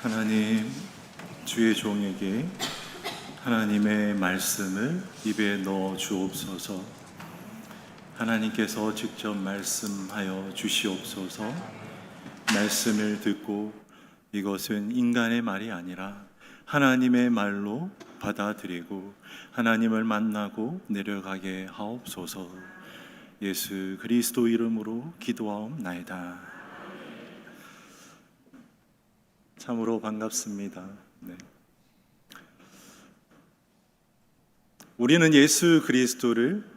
하나님, 주의 종에게 하나님의 말씀을 입에 넣어 주옵소서. 하나님께서 직접 말씀하여 주시옵소서. 말씀을 듣고 이것은 인간의 말이 아니라 하나님의 말로 받아들이고 하나님을 만나고 내려가게 하옵소서. 예수 그리스도 이름으로 기도하옵나이다. 참으로 반갑습니다. 우리는 예수 그리스도를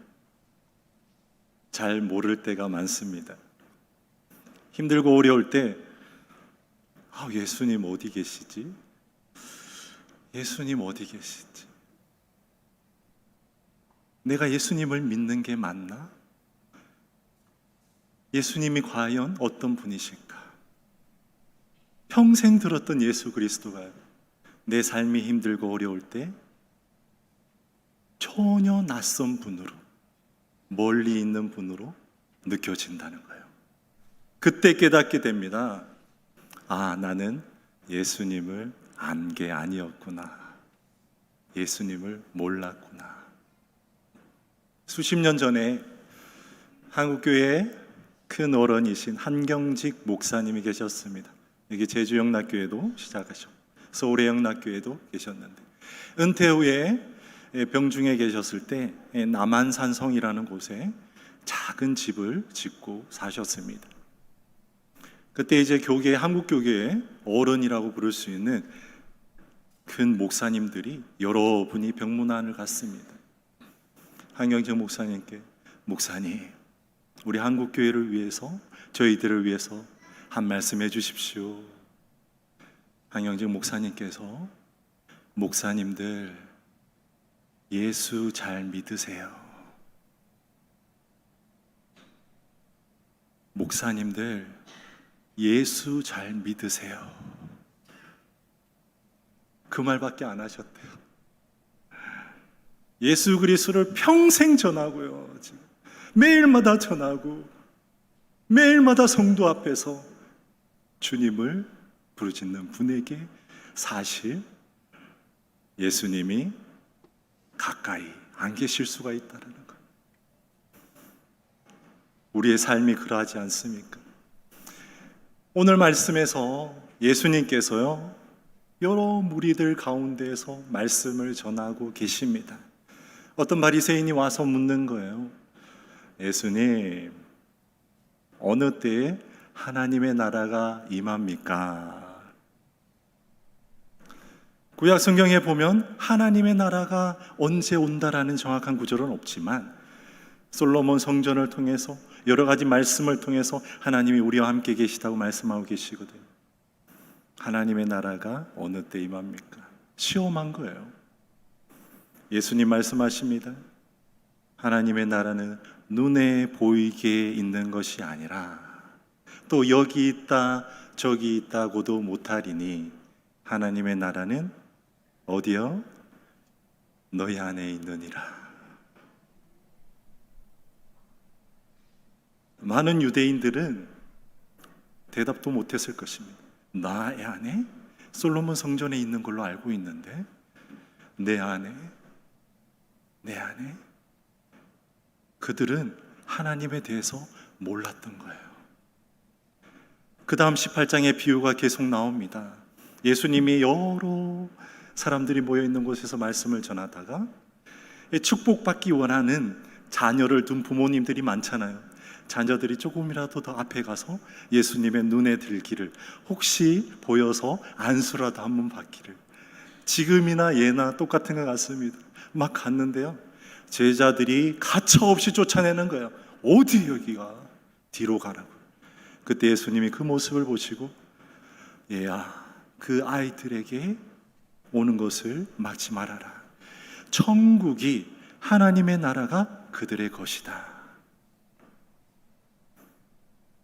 잘 모를 때가 많습니다. 힘들고 어려울 때 예수님 어디 계시지? 예수님 어디 계시지? 내가 예수님을 믿는 게 맞나? 예수님이 과연 어떤 분이실까? 평생 들었던 예수 그리스도가 내 삶이 힘들고 어려울 때 전혀 낯선 분으로, 멀리 있는 분으로 느껴진다는 거예요. 그때 깨닫게 됩니다. 나는 예수님을 안 게 아니었구나. 예수님을 몰랐구나. 수십 년 전에 한국교회에 큰 어른이신 한경직 목사님이 계셨습니다. 여기 제주영락교회도 시작하셨고 서울의 영락교회도 계셨는데, 은퇴 후에 병중에 계셨을 때 남한산성이라는 곳에 작은 집을 짓고 사셨습니다. 그때 이제 교계, 한국교계의 어른이라고 부를 수 있는 큰 목사님들이 여러 분이 병문안을 갔습니다. 한경직 목사님께, 목사님, 우리 한국교회를 위해서, 저희들을 위해서 한 말씀 해주십시오. 한경직 목사님께서, 목사님들 예수 잘 믿으세요. 목사님들 예수 잘 믿으세요. 그 말밖에 안 하셨대요. 예수 그리스도를 평생 전하고요, 매일마다 전하고 매일마다 성도 앞에서 주님을 부르짖는 분에게 사실 예수님이 가까이 안 계실 수가 있다는 거예요. 우리의 삶이 그러하지 않습니까? 오늘 말씀에서 예수님께서요, 여러 무리들 가운데에서 말씀을 전하고 계십니다. 어떤 바리새인이 와서 묻는 거예요. 예수님, 어느 때에 하나님의 나라가 임합니까? 구약 성경에 보면 하나님의 나라가 언제 온다라는 정확한 구절은 없지만 솔로몬 성전을 통해서 여러 가지 말씀을 통해서 하나님이 우리와 함께 계시다고 말씀하고 계시거든요. 하나님의 나라가 어느 때 임합니까? 시험한 거예요. 예수님 말씀하십니다. 하나님의 나라는 눈에 보이게 있는 것이 아니라 또 여기 있다 저기 있다고도 못하리니 하나님의 나라는 어디요? 너희 안에 있느니라. 많은 유대인들은 대답도 못했을 것입니다. 나의 안에? 솔로몬 성전에 있는 걸로 알고 있는데 내 안에? 그들은 하나님에 대해서 몰랐던 거예요. 그 다음 18장의 비유가 계속 나옵니다. 예수님이 여러 사람들이 모여있는 곳에서 말씀을 전하다가 축복받기 원하는 자녀를 둔 부모님들이 많잖아요. 자녀들이 조금이라도 더 앞에 가서 예수님의 눈에 들기를, 혹시 보여서 안수라도 한번 받기를. 지금이나 예나 똑같은 것 같습니다. 막 갔는데요, 제자들이 가차없이 쫓아내는 거예요. 어디 여기가? 뒤로 가라고. 그때 예수님이 그 모습을 보시고, 얘야, 그 아이들에게 오는 것을 막지 말아라. 천국이, 하나님의 나라가 그들의 것이다.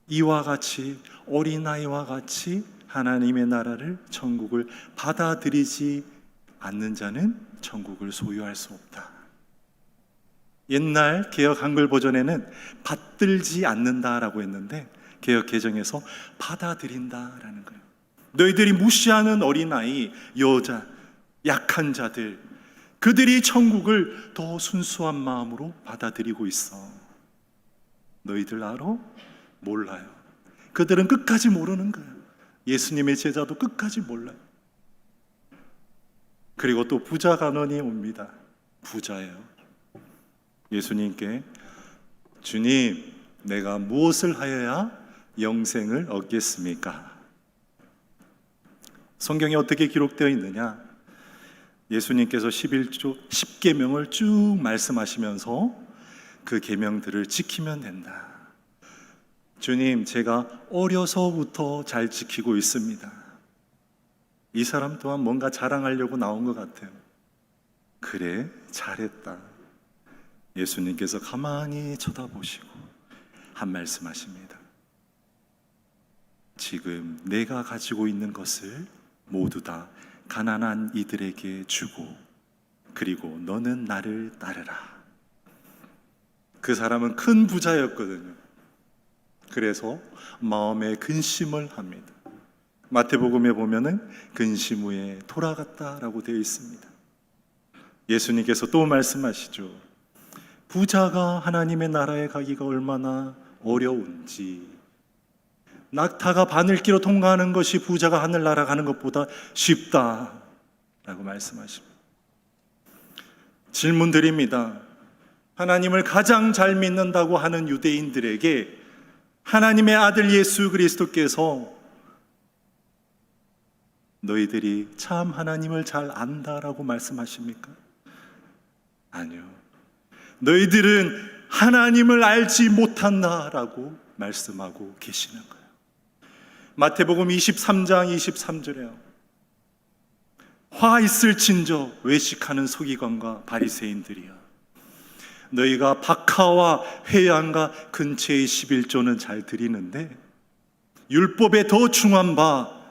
이와 같이, 어린아이와 같이 하나님의 나라를, 천국을 받아들이지 않는 자는 천국을 소유할 수 없다. 옛날 개역 한글 버전에는 받들지 않는다라고 했는데 개역 개정에서 받아들인다라는 거예요. 너희들이 무시하는 어린아이, 여자, 약한 자들, 그들이 천국을 더 순수한 마음으로 받아들이고 있어. 너희들 알아? 몰라요. 그들은 끝까지 모르는 거예요. 예수님의 제자도 끝까지 몰라요. 그리고 또 부자 간원이 옵니다. 부자예요. 예수님께, 주님, 내가 무엇을 하여야 영생을 얻겠습니까? 성경에 어떻게 기록되어 있느냐? 예수님께서 10계명을 쭉 말씀하시면서 그 계명들을 지키면 된다. 주님, 제가 어려서부터 잘 지키고 있습니다. 이 사람 또한 뭔가 자랑하려고 나온 것 같아요. 그래, 잘했다. 예수님께서 가만히 쳐다보시고 한 말씀 하십니다. 지금 내가 가지고 있는 것을 모두 다 가난한 이들에게 주고, 그리고 너는 나를 따르라. 그 사람은 큰 부자였거든요. 그래서 마음에 근심을 합니다. 마태복음에 보면은 근심 후에 돌아갔다라고 되어 있습니다. 예수님께서 또 말씀하시죠. 부자가 하나님의 나라에 가기가 얼마나 어려운지, 낙타가 바늘기로 통과하는 것이 부자가 하늘 날아가는 것보다 쉽다라고 말씀하십니다. 질문 드립니다. 하나님을 가장 잘 믿는다고 하는 유대인들에게 하나님의 아들 예수 그리스도께서 너희들이 참 하나님을 잘 안다라고 말씀하십니까? 아니요. 너희들은 하나님을 알지 못한다라고 말씀하고 계시는 거예요. 마태복음 23장 23절에요. 화 있을진저 외식하는 서기관과 바리새인들이여, 너희가 박하와 회양과 근처의 11조는 잘 드리는데 율법에 더 중한 바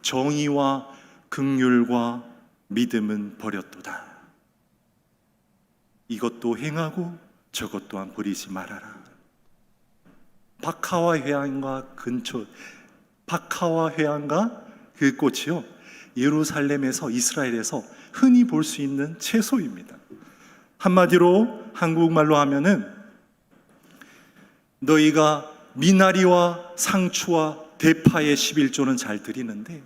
정의와 긍휼과 믿음은 버렸도다. 이것도 행하고 저것 또한 버리지 말아라. 박하와 회양과 근처, 박하와 회양과 그 꽃이요, 예루살렘에서, 이스라엘에서 흔히 볼 수 있는 채소입니다. 한마디로 한국말로 하면은 너희가 미나리와 상추와 대파의 11조는 잘 드리는데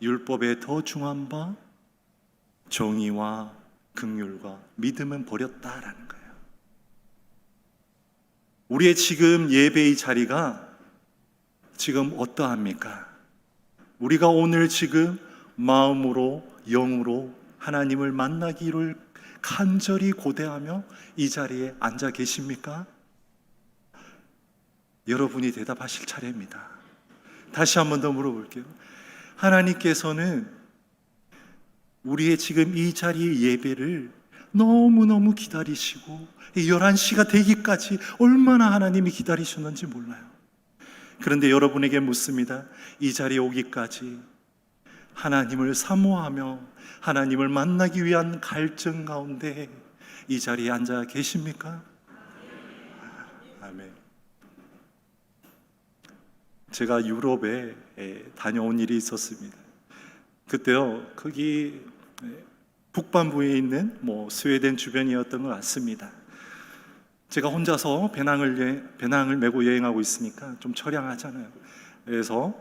율법에 더 중한 바 정의와 긍휼과 믿음은 버렸다라는 거예요. 우리의 지금 예배의 자리가 지금 어떠합니까? 우리가 오늘 지금 마음으로 영으로 하나님을 만나기를 간절히 고대하며 이 자리에 앉아 계십니까? 여러분이 대답하실 차례입니다. 다시 한 번 더 물어볼게요. 하나님께서는 우리의 지금 이 자리의 예배를 너무너무 기다리시고 11시가 되기까지 얼마나 하나님이 기다리셨는지 몰라요. 그런데 여러분에게 묻습니다. 이 자리에 오기까지 하나님을 사모하며 하나님을 만나기 위한 갈증 가운데 이 자리에 앉아 계십니까? 아멘. 제가 유럽에 다녀온 일이 있었습니다. 그때요, 거기 북반부에 있는 스웨덴 주변이었던 것 같습니다. 제가 혼자서 배낭을 메고 여행하고 있으니까 좀 처량하잖아요. 그래서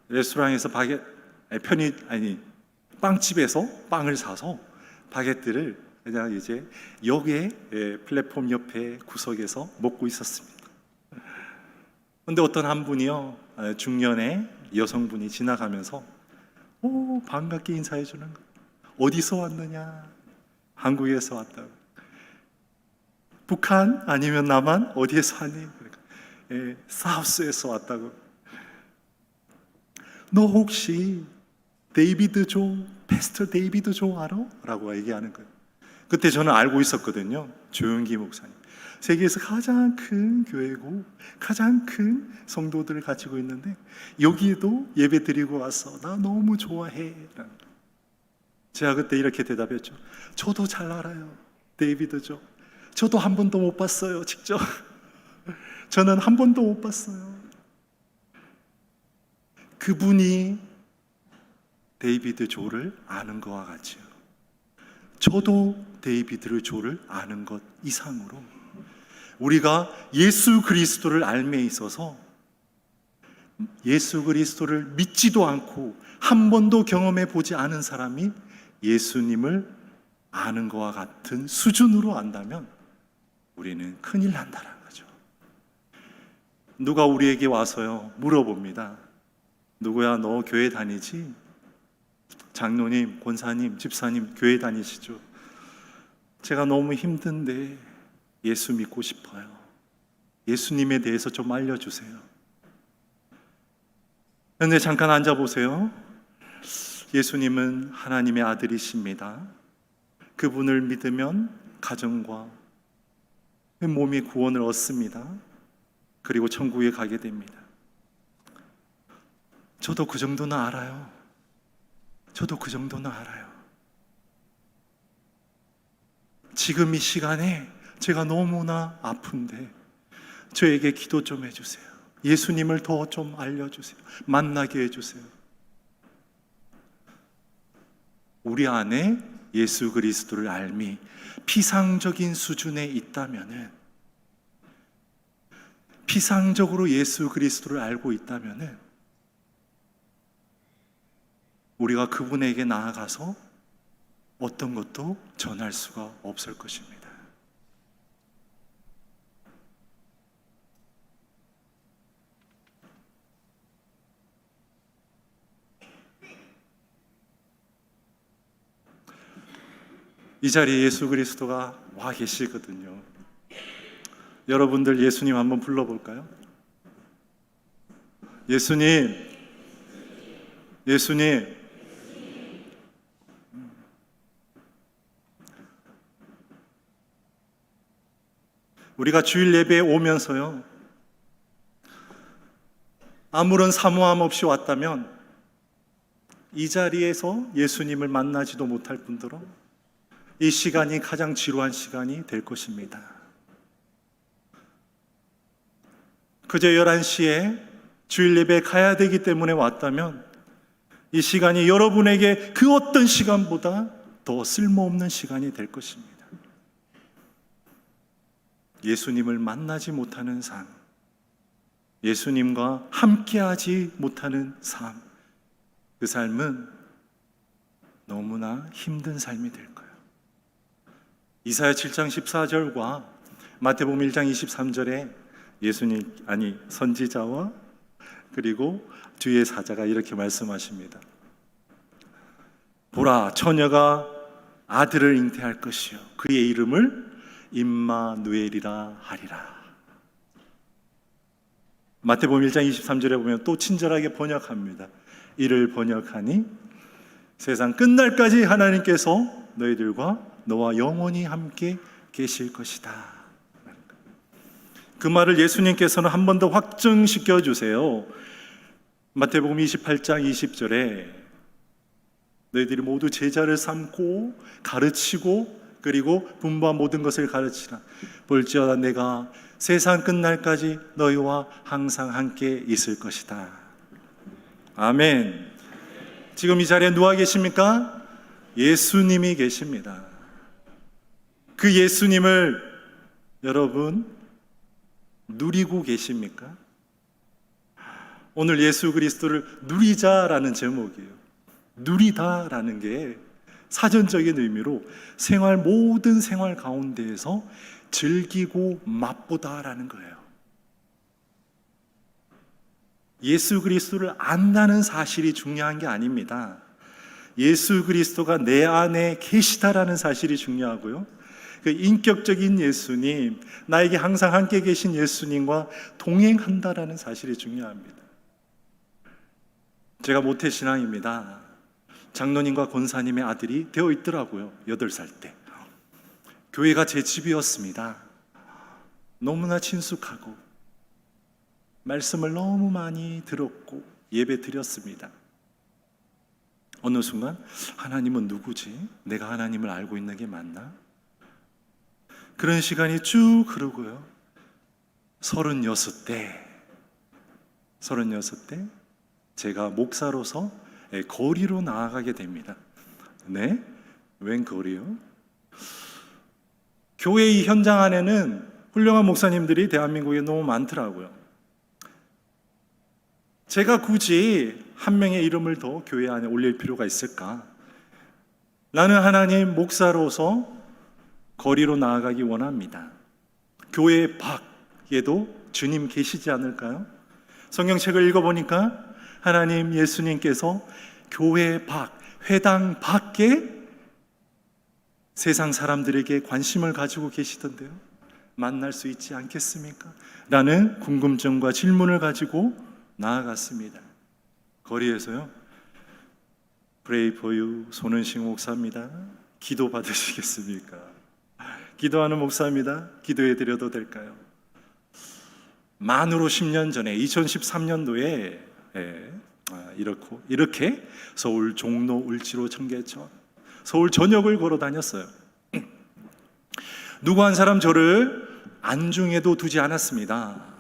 레스토랑에서 빵집에서 빵을 사서 바게트를 그냥 이제 역에 플랫폼 옆에 구석에서 먹고 있었습니다. 그런데 어떤 한 분이요, 중년의 여성분이 지나가면서 반갑게 인사해 주는 거예요. 어디서 왔느냐? 한국에서 왔다고. 북한 아니면 남한 어디에서 왔니? 사우스에서 왔다고. 너 혹시 데이비드 조, 패스터 데이비드 조 알아? 라고 얘기하는 거예요. 그때 저는 알고 있었거든요. 조용기 목사님. 세계에서 가장 큰 교회고 가장 큰 성도들을 가지고 있는데 여기에도 예배 드리고 와서 나 너무 좋아해. 제가 그때 이렇게 대답했죠. 저도 잘 알아요. 데이비드 조. 저도 한 번도 못 봤어요. 직접. 저는 한 번도 못 봤어요. 그분이 데이비드 조를 아는 것과 같이요. 저도 데이비드 조를 아는 것 이상으로 우리가 예수 그리스도를 알매 있어서 예수 그리스도를 믿지도 않고 한 번도 경험해 보지 않은 사람이 예수님을 아는 것과 같은 수준으로 안다면 우리는 큰일 난다는 거죠. 누가 우리에게 와서요 물어봅니다. 누구야, 너 교회 다니지? 장로님, 권사님, 집사님 교회 다니시죠? 제가 너무 힘든데 예수 믿고 싶어요. 예수님에 대해서 좀 알려주세요. 그런데 잠깐 앉아보세요. 예수님은 하나님의 아들이십니다. 그분을 믿으면 가정과 몸이 구원을 얻습니다. 그리고 천국에 가게 됩니다. 저도 그 정도는 알아요. 저도 그 정도는 알아요. 지금 이 시간에 제가 너무나 아픈데 저에게 기도 좀 해주세요. 예수님을 더 좀 알려주세요. 만나게 해주세요. 우리 안에 예수 그리스도를 알미 피상적인 수준에 있다면은, 피상적으로 예수 그리스도를 알고 있다면은 우리가 그분에게 나아가서 어떤 것도 전할 수가 없을 것입니다. 이 자리에 예수 그리스도가 와 계시거든요. 여러분들 예수님 한번 불러볼까요? 예수님, 예수님. 우리가 주일 예배에 오면서요 아무런 사모함 없이 왔다면 이 자리에서 예수님을 만나지도 못할 뿐더러 이 시간이 가장 지루한 시간이 될 것입니다. 그저 11시에 주일 예배에 가야 되기 때문에 왔다면 이 시간이 여러분에게 그 어떤 시간보다 더 쓸모없는 시간이 될 것입니다. 예수님을 만나지 못하는 삶, 예수님과 함께하지 못하는 삶, 그 삶은 너무나 힘든 삶이 될 거예요. 이사야 7장 14절과 마태복음 1장 23절에 예수님, 선지자와 그리고 뒤에 사자가 이렇게 말씀하십니다. 보라, 처녀가 아들을 잉태할 것이요 그의 이름을 임마누엘이라 하리라. 마태복음 1장 23절에 보면 또 친절하게 번역합니다. 이를 번역하니 세상 끝날까지 하나님께서 너희들과 너와 영원히 함께 계실 것이다. 그 말을 예수님께서는 한 번 더 확증시켜 주세요. 마태복음 28장 20절에 너희들이 모두 제자를 삼고 가르치고 그리고 분부한 모든 것을 가르치라. 볼지어다 내가 세상 끝날까지 너희와 항상 함께 있을 것이다. 아멘. 지금 이 자리에 누가 계십니까? 예수님이 계십니다. 그 예수님을 여러분 누리고 계십니까? 오늘 예수 그리스도를 누리자라는 제목이에요. 누리다라는 게 사전적인 의미로 모든 생활 가운데에서 즐기고 맛보다라는 거예요. 예수 그리스도를 안다는 사실이 중요한 게 아닙니다. 예수 그리스도가 내 안에 계시다라는 사실이 중요하고요. 그 인격적인 예수님, 나에게 항상 함께 계신 예수님과 동행한다라는 사실이 중요합니다. 제가 모태신앙입니다. 장로님과 권사님의 아들이 되어 있더라고요. 8살 때. 교회가 제 집이었습니다. 너무나 친숙하고 말씀을 너무 많이 들었고 예배 드렸습니다. 어느 순간 하나님은 누구지? 내가 하나님을 알고 있는 게 맞나? 그런 시간이 쭉 흐르고요. 36때 제가 목사로서 거리로 나아가게 됩니다. 네? 웬 거리요? 교회 이 현장 안에는 훌륭한 목사님들이 대한민국에 너무 많더라고요. 제가 굳이 한 명의 이름을 더 교회 안에 올릴 필요가 있을까? 나는 하나님 목사로서 거리로 나아가기 원합니다. 교회 밖에도 주님 계시지 않을까요? 성경책을 읽어보니까 하나님 예수님께서 교회 밖, 회당 밖에 세상 사람들에게 관심을 가지고 계시던데요. 만날 수 있지 않겠습니까? 라는 궁금증과 질문을 가지고 나아갔습니다. 거리에서요. Pray for you 손은식 목사입니다. 기도 받으시겠습니까? 기도하는 목사입니다. 기도해 드려도 될까요? 만으로 10년 전에 2013년도에 이렇게 서울 종로 을지로 청계천 서울 전역을 걸어 다녔어요. 누구 한 사람 저를 안중에도 두지 않았습니다.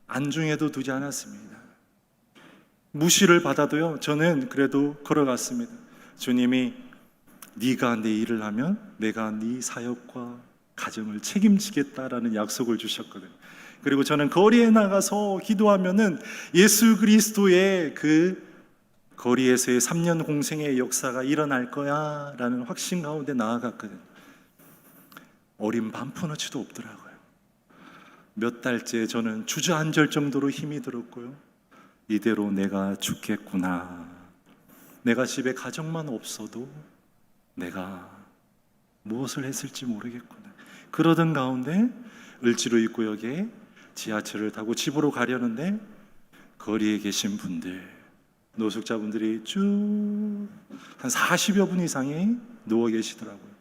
안중에도 두지 않았습니다. 무시를 받아도요, 저는 그래도 걸어갔습니다. 주님이 네가 내 일을 하면 내가 네 사역과 가정을 책임지겠다라는 약속을 주셨거든요. 그리고 저는 거리에 나가서 기도하면은 예수 그리스도의 그 거리에서의 3년 공생의 역사가 일어날 거야 라는 확신 가운데 나아갔거든요. 어린 반푼어치도 없더라고요. 몇 달째 저는 주저앉을 정도로 힘이 들었고요. 이대로 내가 죽겠구나. 내가 집에 가정만 없어도 내가 무엇을 했을지 모르겠구나. 그러던 가운데 을지로 입구역에 지하철을 타고 집으로 가려는데 거리에 계신 분들, 노숙자분들이 쭉 한 40여 분 이상이 누워 계시더라고요.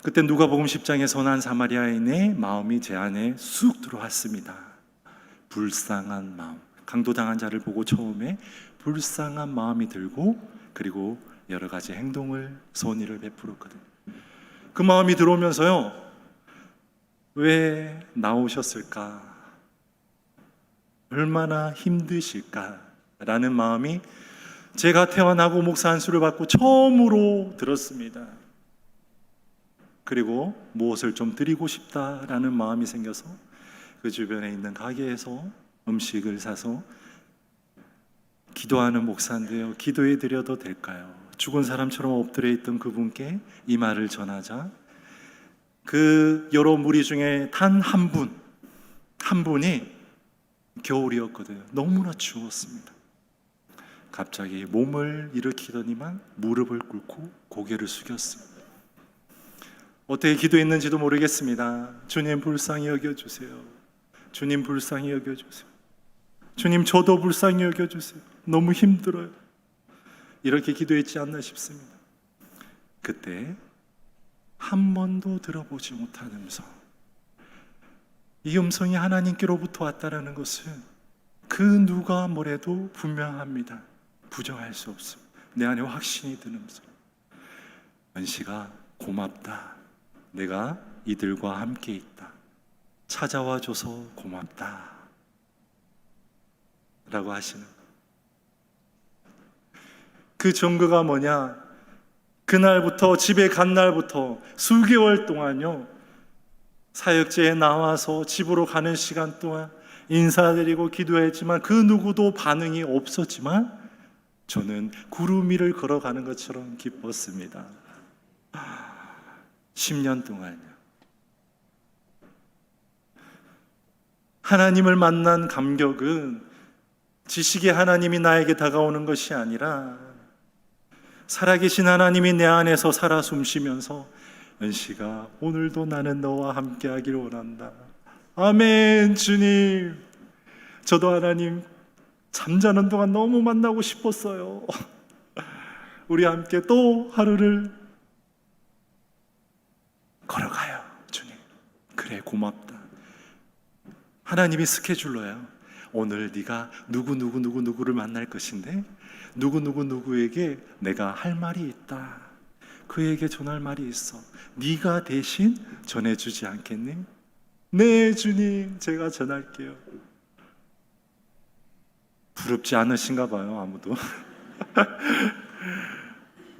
그때 누가복음 10장에 선한 사마리아인의 마음이 제 안에 쑥 들어왔습니다. 불쌍한 마음, 강도당한 자를 보고 처음에 불쌍한 마음이 들고 그리고 여러 가지 행동을 선의를 베풀었거든요. 그 마음이 들어오면서요, 왜 나오셨을까? 얼마나 힘드실까라는 마음이 제가 태어나고 목사 안수를 받고 처음으로 들었습니다. 그리고 무엇을 좀 드리고 싶다라는 마음이 생겨서 그 주변에 있는 가게에서 음식을 사서 기도하는 목사인데요, 기도해 드려도 될까요? 죽은 사람처럼 엎드려 있던 그분께 이 말을 전하자 그 여러 무리 중에 단 한 분이 겨울이었거든요. 너무나 추웠습니다. 갑자기 몸을 일으키더니만 무릎을 꿇고 고개를 숙였습니다. 어떻게 기도했는지도 모르겠습니다. 주님 불쌍히 여겨주세요. 주님 불쌍히 여겨주세요. 주님 저도 불쌍히 여겨주세요. 너무 힘들어요. 이렇게 기도했지 않나 싶습니다. 그때 한 번도 들어보지 못한 음성, 이 음성이 하나님께로부터 왔다는 것은 그 누가 뭐래도 분명합니다. 부정할 수 없습니다. 내 안에 확신이 드는 음성. 은씨가 고맙다. 내가 이들과 함께 있다. 찾아와줘서 고맙다 라고 하시는, 그 증거가 뭐냐? 그날부터, 집에 간 날부터 수개월 동안요, 사역제에 나와서 집으로 가는 시간 동안 인사드리고 기도했지만 그 누구도 반응이 없었지만 저는 구름 위를 걸어가는 것처럼 기뻤습니다. 10년 동안요. 하나님을 만난 감격은 지식의 하나님이 나에게 다가오는 것이 아니라 살아계신 하나님이 내 안에서 살아 숨쉬면서 은씨가 오늘도 나는 너와 함께 하길 원한다. 아멘. 주님, 저도 하나님 잠자는 동안 너무 만나고 싶었어요. 우리 함께 또 하루를 걸어가요. 주님, 그래 고맙다. 하나님이 스케줄로요, 오늘 네가 누구를 만날 것인데 누구에게 내가 할 말이 있다. 그에게 전할 말이 있어. 네가 대신 전해주지 않겠니? 네 주님, 제가 전할게요. 부럽지 않으신가 봐요, 아무도.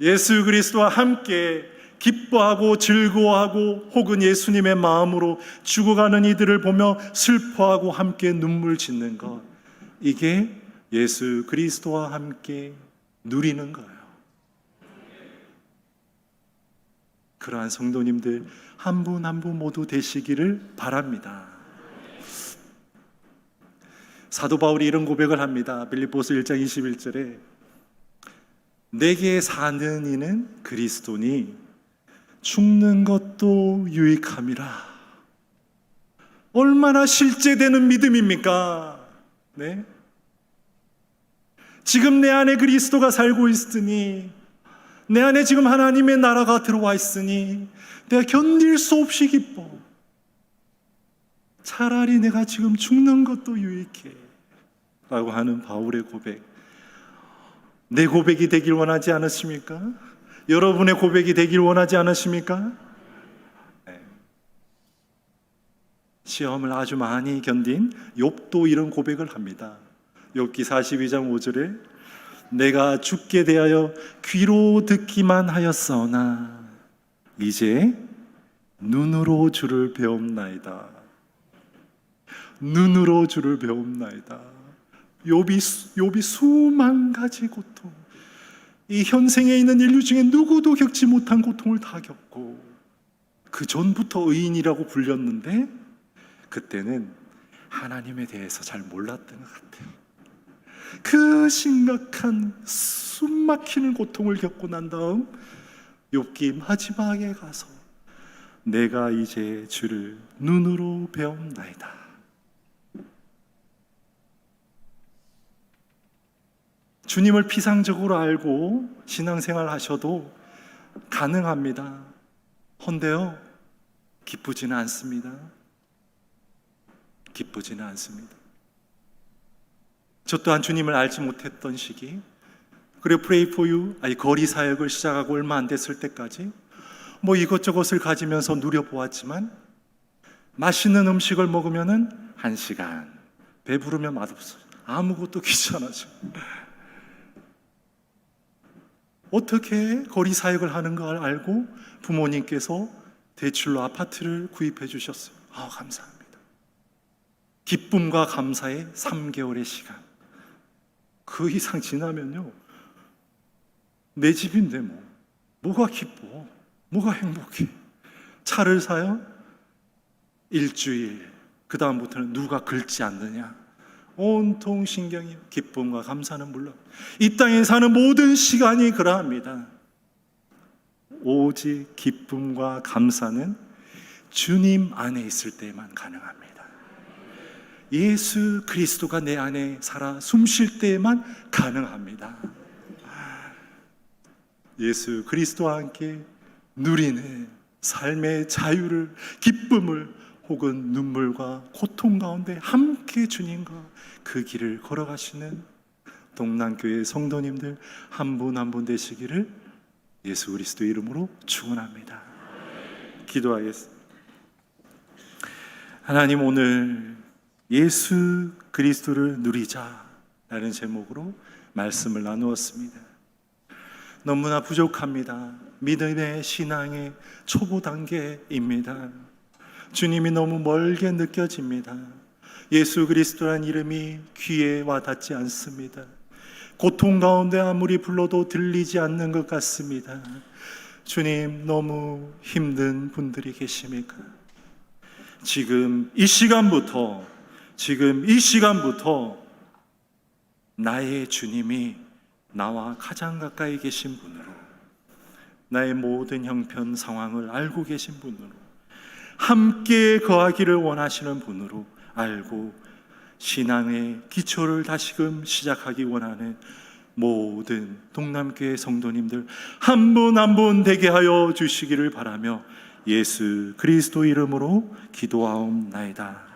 예수 그리스도와 함께 기뻐하고 즐거워하고 혹은 예수님의 마음으로 죽어가는 이들을 보며 슬퍼하고 함께 눈물 짓는 것, 이게 예수 그리스도와 함께 누리는 거예요. 그러한 성도님들 한 분 한 분 모두 되시기를 바랍니다. 사도 바울이 이런 고백을 합니다. 빌립보서 1장 21절에 내게 사는 이는 그리스도니 죽는 것도 유익함이라. 얼마나 실제되는 믿음입니까? 네? 지금 내 안에 그리스도가 살고 있으니, 내 안에 지금 하나님의 나라가 들어와 있으니 내가 견딜 수 없이 기뻐. 차라리 내가 지금 죽는 것도 유익해 라고 하는 바울의 고백, 내 고백이 되길 원하지 않으십니까? 여러분의 고백이 되길 원하지 않으십니까? 네. 시험을 아주 많이 견딘 욥도 이런 고백을 합니다. 욥기 42장 5절에 내가 죽게 대하여 귀로 듣기만 하였사오나 이제 눈으로 주를 배움나이다. 눈으로 주를 배움나이다. 욥이 수만 가지 고통, 이 현생에 있는 인류 중에 누구도 겪지 못한 고통을 다 겪고 그 전부터 의인이라고 불렸는데 그때는 하나님에 대해서 잘 몰랐던 것 같아요. 그 심각한 숨막히는 고통을 겪고 난 다음 욥기 마지막에 가서 내가 이제 주를 눈으로 배움나이다. 주님을 피상적으로 알고 신앙생활 하셔도 가능합니다. 헌데요, 기쁘지는 않습니다. 기쁘지는 않습니다. 저 또한 주님을 알지 못했던 시기, 그리고 Pray for You, 거리 사역을 시작하고 얼마 안 됐을 때까지 뭐 이것저것을 가지면서 누려보았지만 맛있는 음식을 먹으면은 1시간, 배부르면 맛없어요. 아무것도 귀찮아져. 어떻게 거리 사역을 하는 걸 알고 부모님께서 대출로 아파트를 구입해 주셨어요. 감사합니다. 기쁨과 감사의 3개월의 시간. 그 이상 지나면요, 내 집인데 뭐가 기뻐, 뭐가 행복해. 차를 사요? 일주일, 그 다음부터는 누가 긁지 않느냐, 온통 신경이, 기쁨과 감사는 물론 이 땅에 사는 모든 시간이 그러합니다. 오직 기쁨과 감사는 주님 안에 있을 때만 가능합니다. 예수 그리스도가 내 안에 살아 숨 쉴 때에만 가능합니다. 예수 그리스도와 함께 누리는 삶의 자유를, 기쁨을, 혹은 눈물과 고통 가운데 함께 주님과 그 길을 걸어가시는 동남교회 성도님들 한 분 한 분 되시기를 예수 그리스도 이름으로 축원합니다. 기도하겠습니다. 하나님, 오늘 예수 그리스도를 누리자라는 제목으로 말씀을 나누었습니다. 너무나 부족합니다. 믿음의 신앙의 초보 단계입니다. 주님이 너무 멀게 느껴집니다. 예수 그리스도란 이름이 귀에 와닿지 않습니다. 고통 가운데 아무리 불러도 들리지 않는 것 같습니다. 주님, 너무 힘든 분들이 계십니까? 지금 이 시간부터 나의 주님이 나와 가장 가까이 계신 분으로, 나의 모든 형편 상황을 알고 계신 분으로, 함께 거하기를 원하시는 분으로 알고 신앙의 기초를 다시금 시작하기 원하는 모든 동남교회 성도님들 한 분 한 분 되게 하여 주시기를 바라며 예수 그리스도 이름으로 기도하옵나이다.